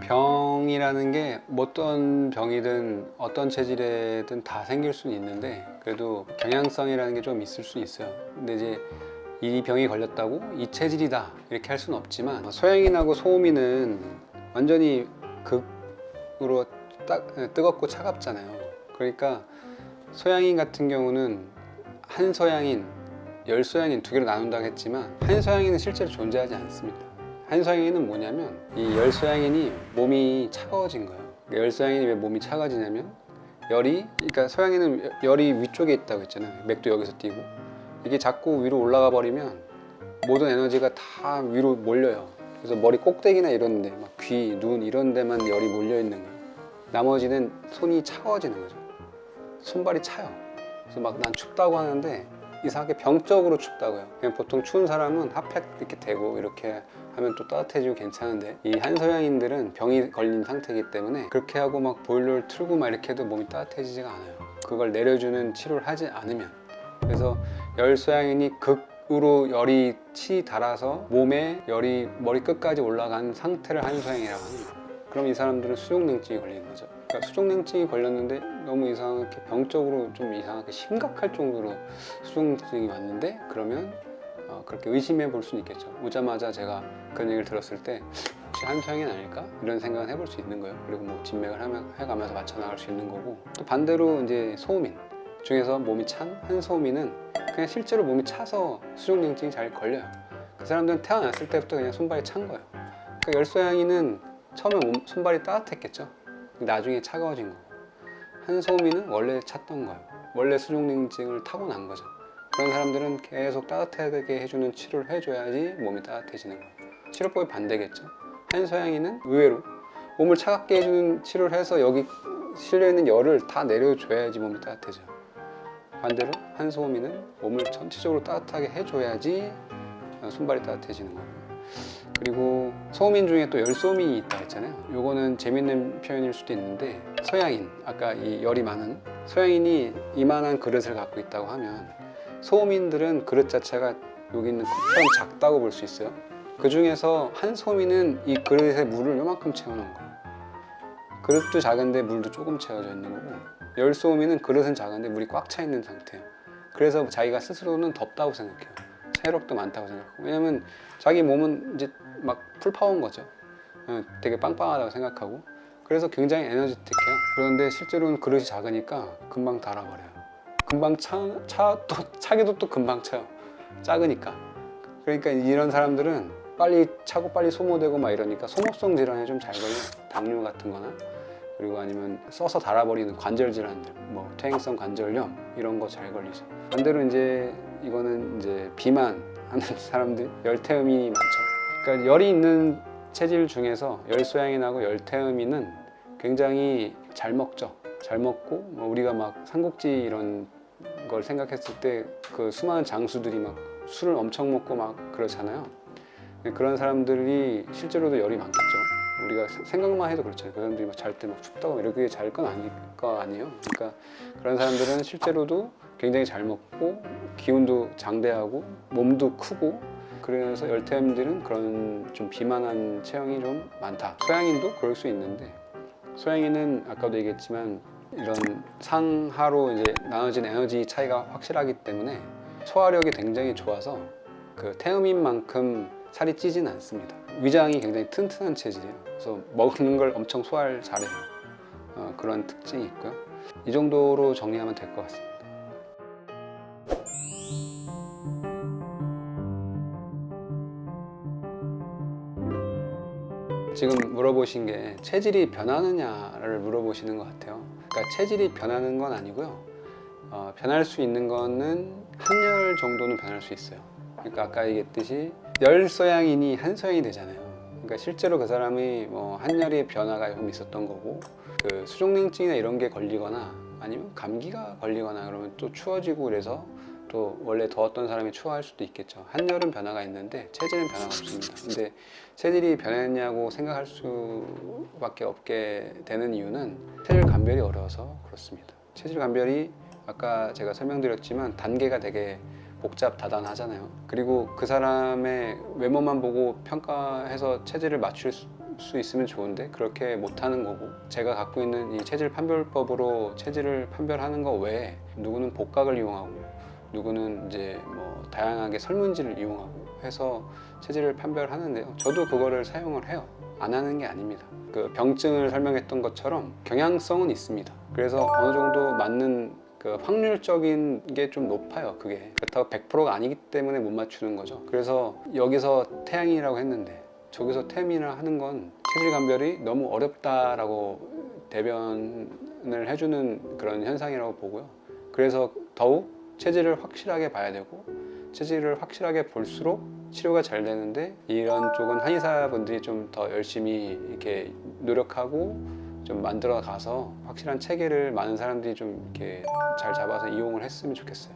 병이라는 게 어떤 병이든 어떤 체질에든 다 생길 수는 있는데 그래도 경향성이라는 게 좀 있을 수 있어요. 근데 이제 이 병이 걸렸다고 이 체질이다 이렇게 할 수는 없지만, 소양인하고 소음인은 완전히 극으로 뜨겁고 차갑잖아요. 그러니까 소양인 같은 경우는 한소양인, 열소양인 두 개로 나눈다고 했지만 한소양인은 실제로 존재하지 않습니다. 한소양인은 뭐냐면 이 열소양인이 몸이 차가워진 거예요. 열소양인이 왜 몸이 차가워지냐면 그러니까 소양인은 열이 위쪽에 있다고 했잖아요. 맥도 여기서 뛰고 이게 자꾸 위로 올라가 버리면 모든 에너지가 다 위로 몰려요. 그래서 머리 꼭대기나 이런 데, 막 귀, 눈 이런 데만 열이 몰려 있는 거예요. 나머지는 손이 차가워지는 거죠. 손발이 차요. 그래서 막 난 춥다고 하는데 이상하게 병적으로 춥다고요. 그냥 보통 추운 사람은 핫팩 이렇게 대고 이렇게 하면 또 따뜻해지고 괜찮은데, 이 한소양인들은 병이 걸린 상태이기 때문에 그렇게 하고 막 보일러를 틀고 막 이렇게 해도 몸이 따뜻해지지가 않아요. 그걸 내려주는 치료를 하지 않으면. 그래서 열소양인이 극으로 열이 치 달아서 몸에 열이 머리 끝까지 올라간 상태를 한소양이라고 하는 거예요. 그럼 이 사람들은 수족냉증이 걸리는 거죠. 그러니까 수족냉증이 걸렸는데 너무 이상하게 병적으로 좀 이상하게 심각할 정도로 수족냉증이 왔는데, 그러면 그렇게 의심해 볼 수는 있겠죠. 오자마자 제가 그런 얘기를 들었을 때 혹시 한소양인 아닐까? 이런 생각을 해볼 수 있는 거예요. 그리고 뭐 진맥을 해가면서 맞춰 나갈 수 있는 거고, 또 반대로 이제 소음인 중에서 몸이 찬 한소음인은 그냥 실제로 몸이 차서 수족냉증이 잘 걸려요. 그 사람들은 태어났을 때부터 그냥 손발이 찬 거예요. 그러니까 열소양인은 처음에 손발이 따뜻했겠죠. 나중에 차가워진 거고, 한소음인은 원래 찼던 거예요. 원래 수족냉증을 타고난 거죠. 그런 사람들은 계속 따뜻하게 해주는 치료를 해줘야지 몸이 따뜻해지는 거예요. 치료법이 반대겠죠. 한소양인은 의외로 몸을 차갑게 해주는 치료를 해서 여기 실려있는 열을 다 내려줘야지 몸이 따뜻해져요. 반대로 한소음인은 몸을 전체적으로 따뜻하게 해줘야지 손발이 따뜻해지는 거예요. 그리고 소음인 중에 또 열소음인이 있다 했잖아요. 요거는 재밌는 표현일 수도 있는데, 소양인, 아까 이 열이 많은 소양인이 이만한 그릇을 갖고 있다고 하면 소음인들은 그릇 자체가 여기 있는 컵처럼 작다고 볼 수 있어요. 그 중에서 한소음인은 이 그릇에 물을 요만큼 채워놓은 거예요. 그릇도 작은데 물도 조금 채워져 있는 거고, 열소음인은 그릇은 작은데 물이 꽉 차 있는 상태예요. 그래서 자기가 스스로는 덥다고 생각해요. 체력도 많다고 생각하고, 왜냐면 자기 몸은 이제 막 풀파워인 거죠. 되게 빵빵하다고 생각하고, 그래서 굉장히 에너지틱해요. 그런데 실제로는 그릇이 작으니까 금방 닳아버려요. 금방 차기도 또 금방 차요. 작으니까. 그러니까 이런 사람들은 빨리 차고 빨리 소모되고 막 이러니까 소모성 질환에 좀 잘 걸려요. 당뇨 같은 거나, 그리고 아니면 써서 닳아버리는 관절 질환들, 뭐 퇴행성 관절염 이런 거 잘 걸리죠. 반대로 이제 이거는 이제 비만하는 사람들, 열태음인이 많죠. 그러니까 열이 있는 체질 중에서 열소양인하고 열태음인은 굉장히 잘 먹죠. 잘 먹고, 우리가 막 삼국지 이런 걸 생각했을 때 그 수많은 장수들이 막 술을 엄청 먹고 막 그러잖아요. 그런 사람들이 실제로도 열이 많겠죠. 우리가 생각만 해도 그렇잖아요. 그 사람들이 막 잘 때 막 춥다고 이렇게 잘 건 아닐 거 아니에요. 그러니까 그런 사람들은 실제로도 굉장히 잘 먹고 기운도 장대하고 몸도 크고, 그래서 열태음들은 그런 좀 비만한 체형이 좀 많다. 소양인도 그럴 수 있는데, 소양인은 아까도 얘기했지만 이런 상하로 이제 나눠진 에너지 차이가 확실하기 때문에 소화력이 굉장히 좋아서 그 태음인만큼 살이 찌진 않습니다. 위장이 굉장히 튼튼한 체질이에요. 그래서 먹는 걸 엄청 소화를 잘해요. 그런 특징이 있고요. 이 정도로 정리하면 될 것 같습니다. 지금 물어보신 게 체질이 변하느냐를 물어보시는 것 같아요. 그러니까 체질이 변하는 건 아니고요. 변할 수 있는 거는 한열 정도는 변할 수 있어요. 그러니까 아까 얘기했듯이 열소양인이 한소양이 되잖아요. 그러니까 실제로 그 사람이 뭐 한열의 변화가 좀 있었던 거고, 그 수족냉증이나 이런 게 걸리거나 아니면 감기가 걸리거나 그러면 또 추워지고, 그래서 또 원래 더웠던 사람이 추워할 수도 있겠죠. 한열은 변화가 있는데 체질은 변화가 없습니다. 근데 체질이 변했냐고 생각할 수밖에 없게 되는 이유는 체질 감별이 어려워서 그렇습니다. 체질 감별이 아까 제가 설명드렸지만 단계가 되게 복잡다단하잖아요. 그리고 그 사람의 외모만 보고 평가해서 체질을 맞출 수 있으면 좋은데 그렇게 못하는 거고, 제가 갖고 있는 이 체질 판별법으로 체질을 판별하는 거 외에 누구는 복각을 이용하고 누구는 이제 뭐 다양하게 설문지를 이용하고 해서 체질을 판별하는데요. 저도 그거를 사용을 해요. 안 하는 게 아닙니다. 그 병증을 설명했던 것처럼 경향성은 있습니다. 그래서 어느 정도 맞는 그 확률적인 게 좀 높아요. 그게 그렇다고 100%가 아니기 때문에 못 맞추는 거죠. 그래서 여기서 태양이라고 했는데 저기서 템이라 하는 건 체질 감별이 너무 어렵다라고 대변을 해주는 그런 현상이라고 보고요. 그래서 더욱 체질을 확실하게 봐야 되고, 체질을 확실하게 볼수록 치료가 잘 되는데, 이런 쪽은 한의사분들이 좀 더 열심히 이렇게 노력하고 좀 만들어 가서 확실한 체계를 많은 사람들이 좀 이렇게 잘 잡아서 이용을 했으면 좋겠어요.